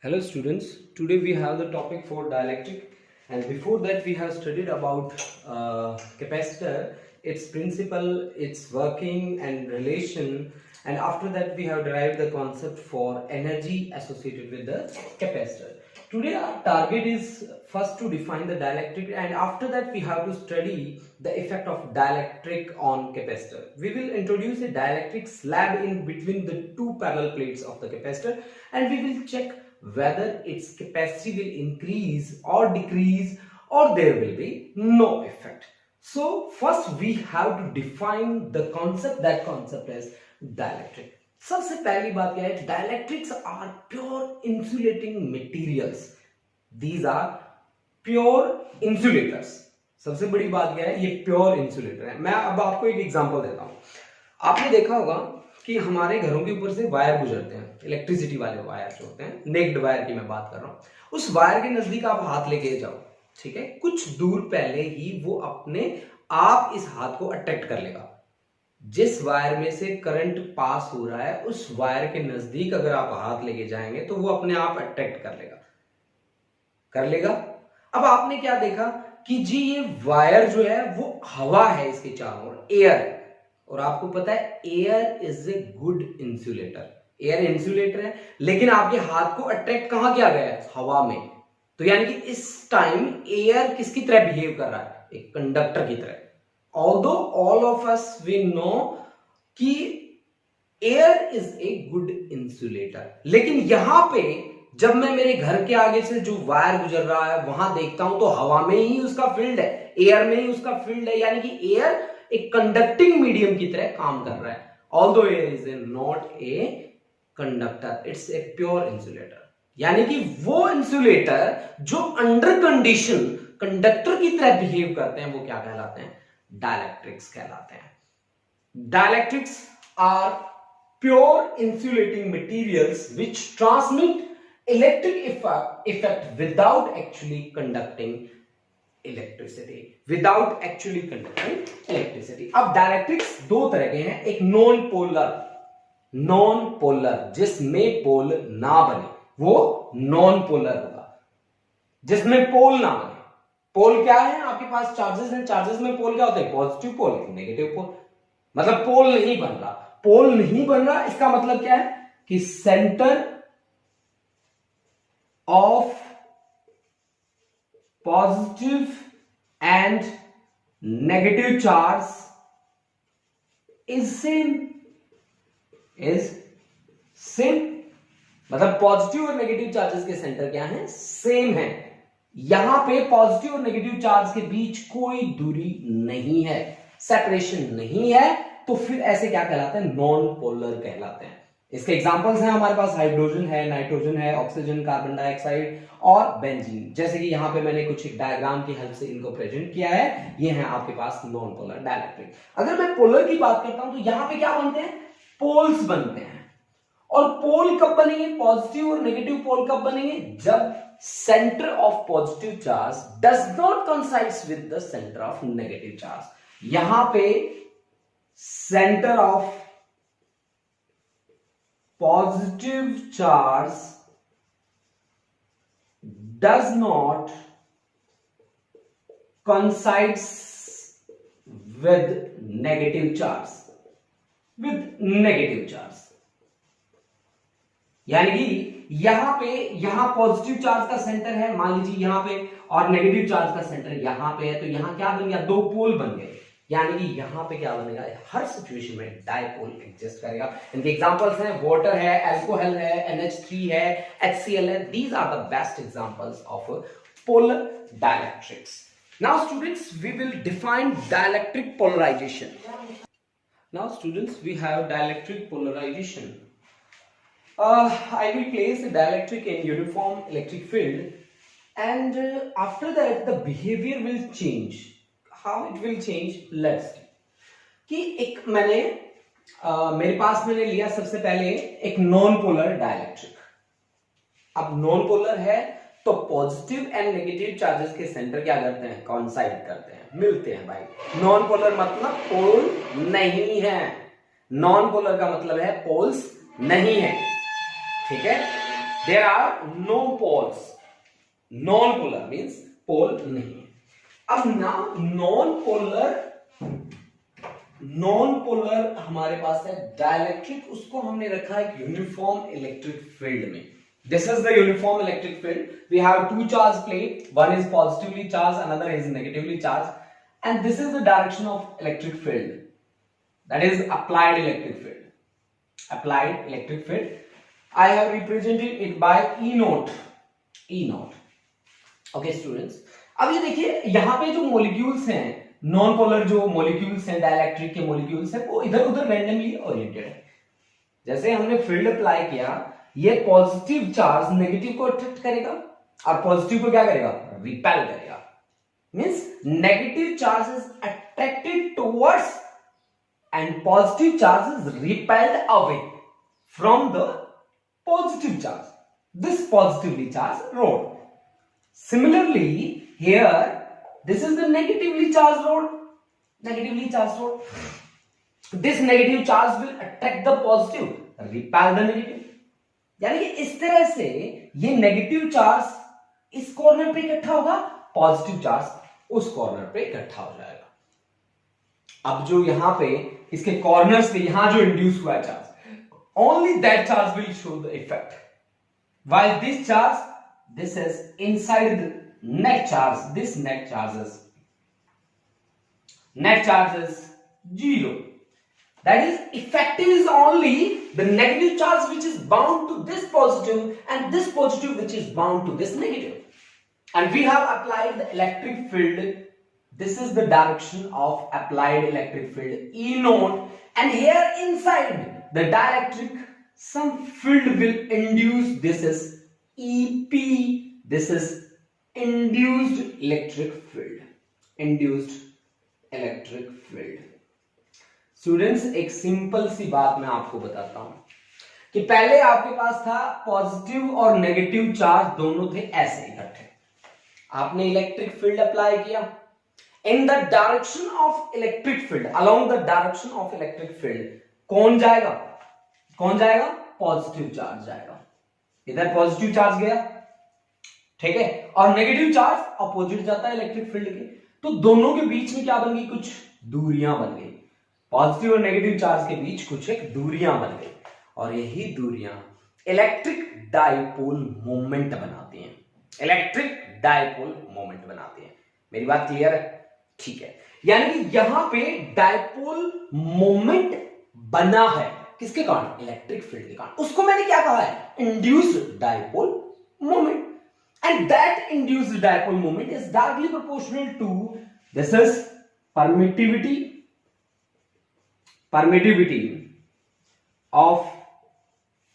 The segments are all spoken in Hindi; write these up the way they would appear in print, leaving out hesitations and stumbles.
Hello students, today we have the topic for dielectric, and before that we have studied about capacitor, its principle, its working and relation, and after that we have derived the concept for energy associated with the capacitor. Today our target is first to define the dielectric, and after that we have to study the effect of dielectric on capacitor. We will introduce a dielectric slab in between the two parallel plates of the capacitor, and we will check whether its capacity will increase or decrease, or there will be no effect. So first we have to define the concept. That concept is dielectric. सबसे पहली बात क्या है, dielectrics are pure insulating materials. These are pure insulators. सबसे बड़ी बात क्या है, ये प्योर इंसुलेटर है. मैं अब आपको एक एग्जांपल देता हूं. आपने देखा होगा कि हमारे घरों के ऊपर से वायर गुजरते हैं, इलेक्ट्रिसिटी वाले वायर जो होते हैं, नेक्ड वायर की मैं बात कर रहा हूं. उस वायर के नजदीक आप हाथ लेके जाओ, ठीक है, कुछ दूर पहले ही वो अपने आप इस हाथ को अट्रैक्ट कर लेगा. जिस वायर में से करंट पास हो रहा है उस वायर के नजदीक अगर आप हाथ लेके जाएंगे तो वो अपने आप अट्रैक्ट कर लेगा. अब आपने क्या देखा कि जी ये वायर जो है वो हवा है, इसके चारों ओर एयर है, और आपको पता है air is a good insulator. Air insulator है, लेकिन आपके हाथ को अट्रैक्ट कहां किया गया है, हवा में. तो यानी कि इस टाइम एयर किसकी तरह बिहेव कर रहा है, एक कंडक्टर की तरह. Although all of us we know कि air is a good insulator, लेकिन यहां पे जब मैं मेरे घर के आगे से जो वायर गुजर रहा है वहां देखता हूं तो हवा में ही उसका फील्ड है, एयर में ही उसका फील्ड है, यानी कि एयर एक कंडक्टिंग मीडियम की तरह काम कर रहा है. Although air is not a conductor, it's a pure insulator. यानी कि वो इंसुलेटर जो अंडर कंडीशन कंडक्टर की तरह बिहेव करते हैं वो क्या कहलाते हैं, डाइलेक्ट्रिक्स कहलाते हैं. Dielectrics are pure insulating materials which transmit electric effect without actually conducting electricity. अब डाइलेक्ट्रिक्स दो तरह के हैं, एक नॉन पोलर जिसमें पोल ना बने, वो नॉन पोलर होगा. जिसमें पोल ना बने, पोल क्या है, आपके पास चार्जेस हैं, चार्जेस में पोल क्या होते हैं, पॉजिटिव पोल, नेगेटिव पोल. मतलब पोल नहीं बन रहा, इसका मतलब क्या है कि centre of positive and negative charge is same. मतलब पॉजिटिव और नेगेटिव चार्जेस के सेंटर क्या है, सेम है. यहां पे पॉजिटिव और नेगेटिव चार्ज के बीच कोई दूरी नहीं है, सेपरेशन नहीं है, तो फिर ऐसे क्या कहलाते हैं, नॉन पोलर कहलाते हैं. इसके एग्जांपल्स हैं हमारे पास, हाइड्रोजन है, नाइट्रोजन है, ऑक्सीजन, कार्बन डाइऑक्साइड और बेंजीन. जैसे कि यहां पे मैंने कुछ एक डायग्राम की हेल्प से इनको प्रेजेंट किया है. ये है आपके पास नॉन पोलर डाइलेक्ट्रिक. अगर मैं पोलर की बात करता हूं तो यहां पे क्या बनते हैं, पोल्स बनते हैं. और पोल कब बनेंगे, पॉजिटिव और नेगेटिव पोल कब बनेंगे, जब centre of positive charge does not coincides with the centre of negative charge. यहां पे centre of positive charge does not coincides with negative charge. यानी कि यहां पॉजिटिव चार्ज का सेंटर है, मान लीजिए यहां पे, और नेगेटिव चार्ज का सेंटर यहां पे है, तो यहां क्या बन गया, दो पोल बन गए. यानी कि यहां पे क्या बनेगा, हर सिचुएशन में डाइपोल एग्जिस्ट करेगा. इनके एग्जांपल्स हैं, वाटर है, अल्कोहल है, NH3 है, HCl है. These are the best examples of polar dielectrics. Now students, we will define dielectric polarization. Now students, we have dielectric polarization. I will place a dielectric in uniform electric field, and after that the behavior will change. How it will change, let's see. कि एक मेरे पास मैंने लिया सबसे पहले एक नॉन पोलर डाइलेक्ट्रिक. अब नॉन पोलर है तो पॉजिटिव एंड नेगेटिव चार्जेस के सेंटर क्या करते हैं, कॉइंसाइड करते हैं, मिलते हैं भाई. नॉन पोलर मतलब पोल नहीं है, नॉन पोलर का मतलब है पोल्स नहीं है, ठीक है. There are no poles, non polar means pole नहीं है। अब ना नॉन पोलर हमारे पास है डाइलेक्ट्रिक, उसको हमने रखा है यूनिफॉर्म इलेक्ट्रिक फील्ड में। This is the uniform electric field. We have two charge plate. One is positively charged, another is negatively charged, and this is the direction of electric field. That is applied electric field. Applied electric field. I have represented it by E naught. E naught. Okay, students. अब ये देखिए यहाँ पे जो molecules हैं, नॉन पोलर जो molecules हैं, डाइलेक्ट्रिक के molecules हैं, वो इधर उधर randomly oriented है। जैसे हमने फील्ड अप्लाई किया, ये पॉजिटिव चार्ज नेगेटिव को अट्रैक्ट करेगा और पॉजिटिव को क्या करेगा, रिपेल करेगा। Means negative charge is attracted towards and positive charge is repelled away from the positive charge, this positively charge road. Similarly here this is the negatively charge road, negatively charge road. This negative charge will attract the positive, repel the negative. यानी कि इस तरह से ये नेगेटिव चार्ज इस कॉर्नर पे इकट्ठा होगा, पॉजिटिव चार्ज उस कॉर्नर पे इकट्ठा हो जाएगा। अब जो यहां पे इसके कॉर्नर्स पे यहां जो इंड्यूस हुआ है charge, only that charge will show the effect, while this charge, this is inside the net charge, this net charge is 0. That is, effective is only the negative charge which is bound to this positive and this positive which is bound to this negative. And we have applied the electric field. This is the direction of applied electric field E naught. And here inside the dielectric, some field will induce. This is EP. This is induced electric field. Induced electric field. Students, एक सिंपल सी बात मैं आपको बताता हूं कि पहले आपके पास था पॉजिटिव और नेगेटिव चार्ज दोनों थे ऐसे इकट्ठे। आपने इलेक्ट्रिक फील्ड अप्लाई किया in the direction of electric field, along the direction of electric field कौन जाएगा, कौन जाएगा, पॉजिटिव चार्ज जाएगा। इधर पॉजिटिव चार्ज गया, ठीक है, और नेगेटिव चार्ज अपोजिट जाता है इलेक्ट्रिक फील्ड के, तो दोनों के बीच में क्या बन गई, कुछ दूरियां बन गई। पॉजिटिव और नेगेटिव चार्ज के बीच कुछ एक दूरियां बन गई, और यही दूरियां इलेक्ट्रिक डाइपोल मोमेंट बनाती हैं। इलेक्ट्रिक डाइपोल मोमेंट बनाती हैं। मेरी बात क्लियर है? ठीक है, यानी कि यहां पे डाइपोल मोमेंट बना है किसके कारण, इलेक्ट्रिक फील्ड के कारण। उसको मैंने क्या कहा है, induced dipole moment, and that induced dipole moment is directly proportional to this is permittivity of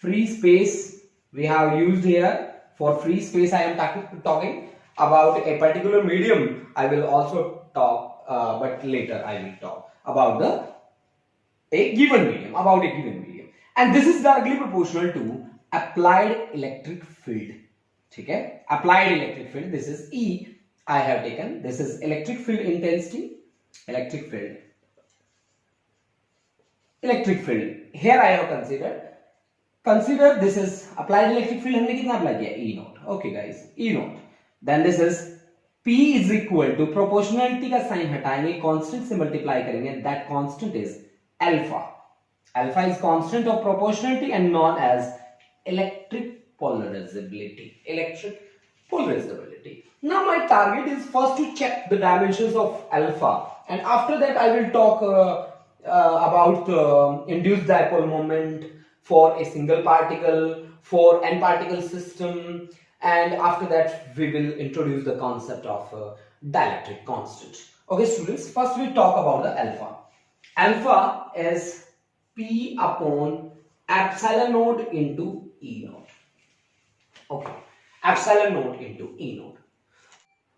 free space we have used here. For free space I am talking about a particular medium. I will also talk but later I will talk about a given medium, and this is directly proportional to applied electric field. ठीक है, applied electric field, this is E I have taken, this is electric field intensity, electric field here I have consider this is applied electric field, हमने कितना अप्लाई किया, E naught. Okay guys, E naught, then this is P is equal to proportionality का साइन हटाएंगे, कांस्टेंट से मल्टीप्लाई करेंगे, that constant is alpha. Alpha is constant of proportionality and known as electric polarizability. Now my target is first to check the dimensions of alpha, and after that I will talk about induced dipole moment for a single particle, for n particle system, and after that we will introduce the concept of dielectric constant. Okay students, first we talk about the alpha. Alpha is P upon epsilon naught into E naught. Okay, epsilon naught into E naught.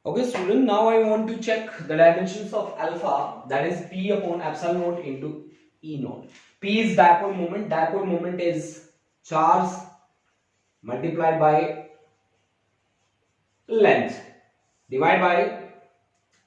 Okay student, now I want to check the dimensions of alpha, that is P upon epsilon naught into E naught. P is dipole moment. Dipole moment is charge multiplied by length divided by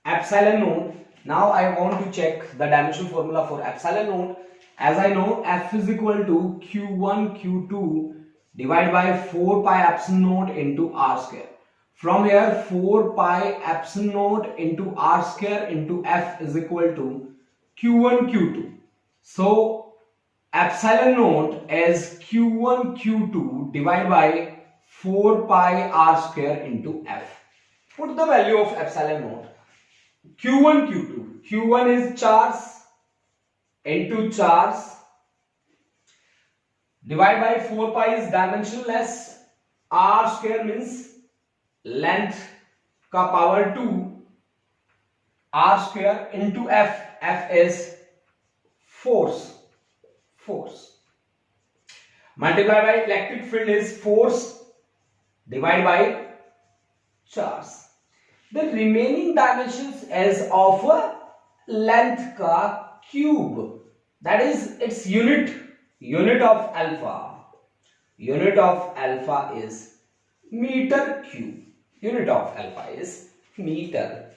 epsilon naught. Now I want to check the dimension formula for epsilon naught. As I know, F is equal to Q1 Q2 divide by 4 pi epsilon naught into r square. From here 4 pi epsilon naught into r square into f is equal to q1 q2. So epsilon naught is q1 q2 divided by 4 pi r square into f. Put the value of epsilon naught. q1 q2. q1 is charge into charge divide by 4 pi is dimensionless, r square means length का power 2, r square into f. F is force. Multiply by electric field is force divided by charge. The remaining dimensions is of length का cube, that is its unit of alpha. Unit of alpha is meter cube. Unit of alpha is meter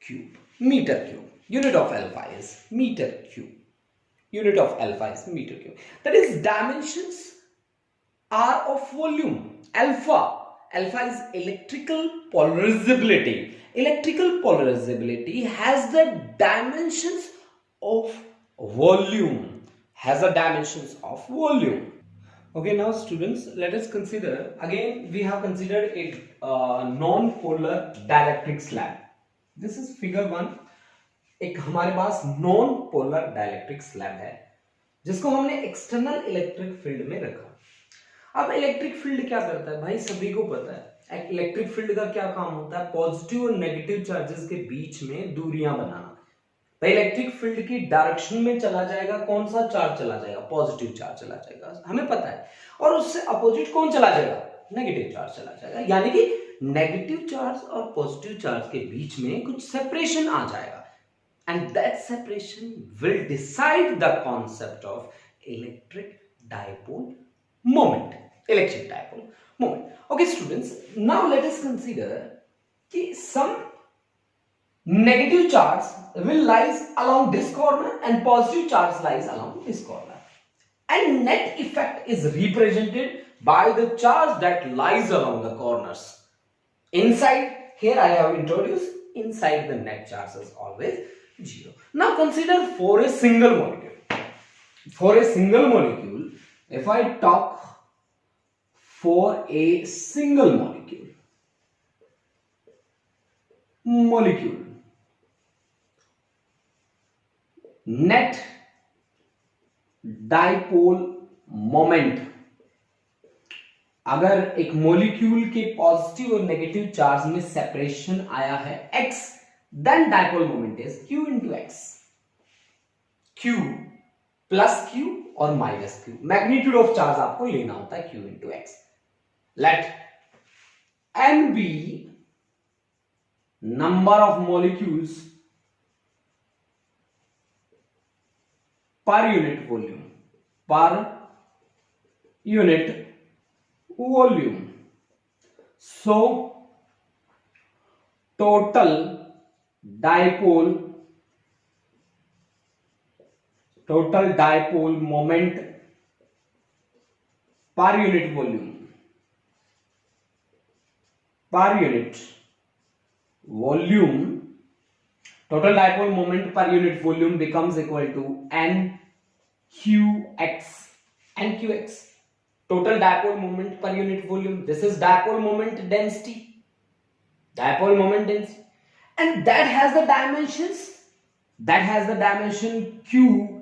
cube. Unit of alpha is meter cube. Unit of alpha is meter cube. That is, dimensions are of volume. Alpha is electrical polarizability. Electrical polarizability has the dimensions of volume. Okay, now students, let us consider again. We have considered a non-polar dielectric slab. This is figure 1. एक हमारे पास नॉन पोलर डाइलेक्ट्रिक स्लैब है जिसको हमने एक्सटर्नल इलेक्ट्रिक फील्ड में रखा। अब इलेक्ट्रिक फील्ड क्या करता है भाई, सभी को पता है। इलेक्ट्रिक फील्ड का क्या काम होता है, पॉजिटिव और नेगेटिव चार्जेस के बीच में दूरियां बनाना। भाई इलेक्ट्रिक फील्ड की डायरेक्शन में चला जाएगा कौन सा चार्ज चला जाएगा, पॉजिटिव चार्ज चला जाएगा, हमें पता है। और उससे अपोजिट कौन चला जाएगा, नेगेटिव चार्ज चला जाएगा। यानी कि नेगेटिव चार्ज और पॉजिटिव चार्ज के बीच में कुछ सेपरेशन आ जाएगा, and that separation will decide the concept of electric dipole moment. Okay students, now let us consider कि some negative charge will lies along this corner and positive charge lies along this corner, and net effect is represented by the charge that lies along the corners. Inside, here I have introduced, inside the net charge is always 0. Now consider for a single molecule. If I talk for a single molecule, net dipole moment, अगर एक मॉलिक्यूल के पॉजिटिव और नेगेटिव चार्ज में सेपरेशन आया है x, then dipole moment is q into x. q plus q और minus q. Magnitude of charge आपको लेना होता है q into x. Let n be number of molecules per unit volume. So total dipole moment per unit volume total dipole moment per unit volume becomes equal to nqx. Total dipole moment per unit volume, this is dipole moment density, and that has the dimension q.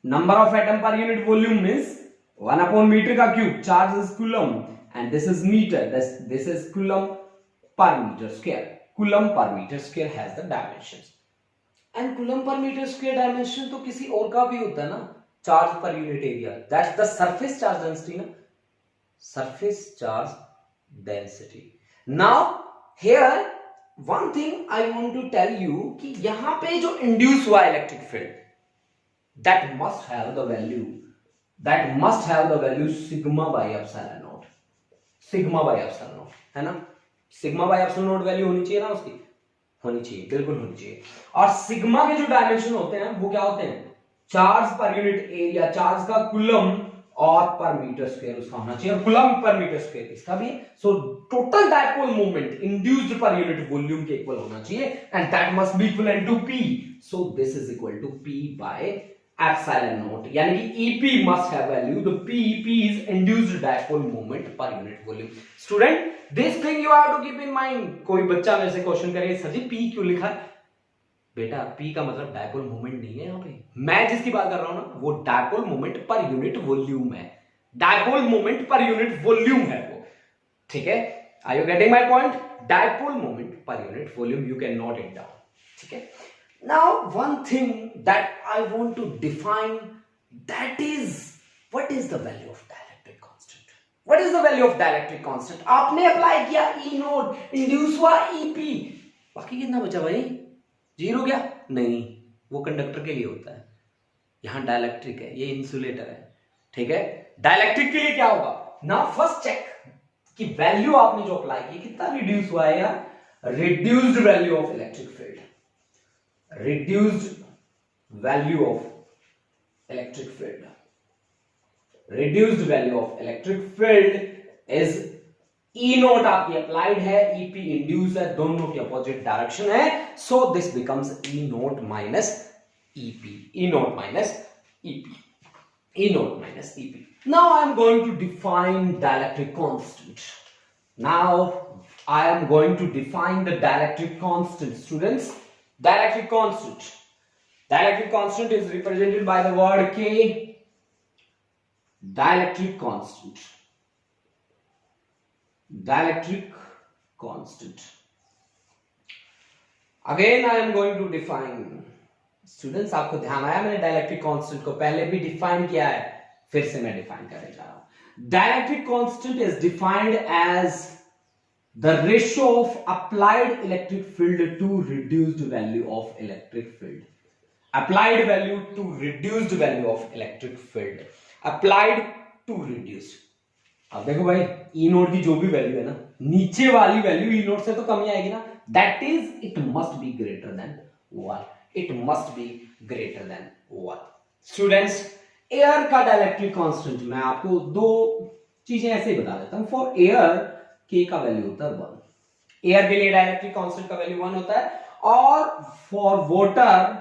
Number of atom per unit volume means 1 upon meter का cube. Charge is coulomb and this is meter. This is coulomb per meter square. Coulomb per meter square has the dimensions. And coulomb per meter square dimension तो किसी और का भी होता है ना, charge per unit area. That's the surface charge density ना. Surface charge density. Now here one thing I want to tell you कि यहाँ पे जो induce हुआ electric field, that must have the value sigma by epsilon naught. है ना, sigma by epsilon naught value होनी चाहिए ना, उसकी होनी चाहिए, बिल्कुल होनी चाहिए। और सिग्मा के जो डायमेंशन होते हैं वो क्या होते हैं, charge per unit area, charge का कुलम और पर मीटर स्क्वायर उसका होना चाहिए, और कूलम पर मीटर स्क्वायर इसका भी। So total dipole moment induced per unit volume के इक्वल होना चाहिए, and that must be equivalent to P. So this is equal to P by epsilon naught, यानी कि EP must have value, the P is induced dipole moment per unit volume. Student, this thing you have to keep in mind. कोई बच्चा मेरे से क्वेश्चन करे, सर जी P क्यों लिखा है? बेटा P का मतलब डायपोल मोमेंट नहीं है यहाँ पे, मैं जिसकी बात कर रहा हूं ना वो dipole moment per unit volume है, dipole moment per unit volume है वो, ठीक है? Are you getting my point? Dipole moment per unit volume, you can note it down, ठीक है? Now one thing that I want to define, that is what is the value of dielectric constant? What is the value of dielectric constant? आपने अप्लाई किया E नोट, इंड्यूस हुआ EP, बाकी कितना बचा भाई? 0 क्या? नहीं, वो कंडक्टर के लिए होता है, यहां डाइलेक्ट्रिक है, ये इंसुलेटर है, ठीक है? डाइलेक्ट्रिक के लिए क्या होगा ना, फर्स्ट चेक कि वैल्यू आपने जो अप्लाई की कितना रिड्यूस हुआ है, या reduced value of electric field, reduced value of electric field, reduced value of electric field is E note आपकी अप्लाइड है, EP इंड्यूस है, दोनों की अपोजिट डायरेक्शन है, so this becomes E note minus EP, E note minus EP, E note minus EP. Now I am going to define dielectric constant. Now I am going to define the dielectric constant, students. Dielectric constant. Dielectric constant is represented by the word K. Dielectric constant. Dielectric constant. Again I am going to define. Students, आपको ध्यान आया मैंने डायलेक्ट्रिक कांस्टेंट को पहले भी डिफाइन किया है, फिर से मैं डिफाइन करने जा रहा हूं. Dielectric constant is defined as the ratio of applied electric field to reduced value of electric field. Applied value to reduced value of electric field, applied to reduced. अब देखो भाई, E नोट की जो भी वैल्यू है ना, नीचे वाली वैल्यू E नोट से तो कम ही आएगी ना, that is it must be greater than 1. It must be greater than 1. Students, air का डाइलेक्ट्रिक कांस्टेंट मैं आपको दो चीजें ऐसे ही बता देता हूं. फॉर एयर K का वैल्यू होता है 1, एयर के लिए डाइलेक्ट्रिक कांस्टेंट का वैल्यू 1 होता है, और फॉर वाटर,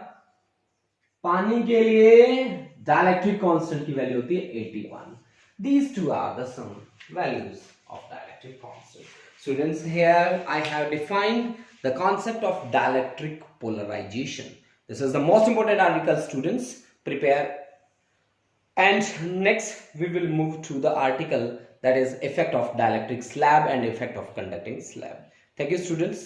पानी के लिए डाइलेक्ट्रिक कांस्टेंट की वैल्यू होती है 81. These two are the some values of dielectric constant. Students, here I have defined the concept of dielectric polarization. This is the most important article, students. Prepare. And next we will move to the article that is effect of dielectric slab and effect of conducting slab. Thank you, students.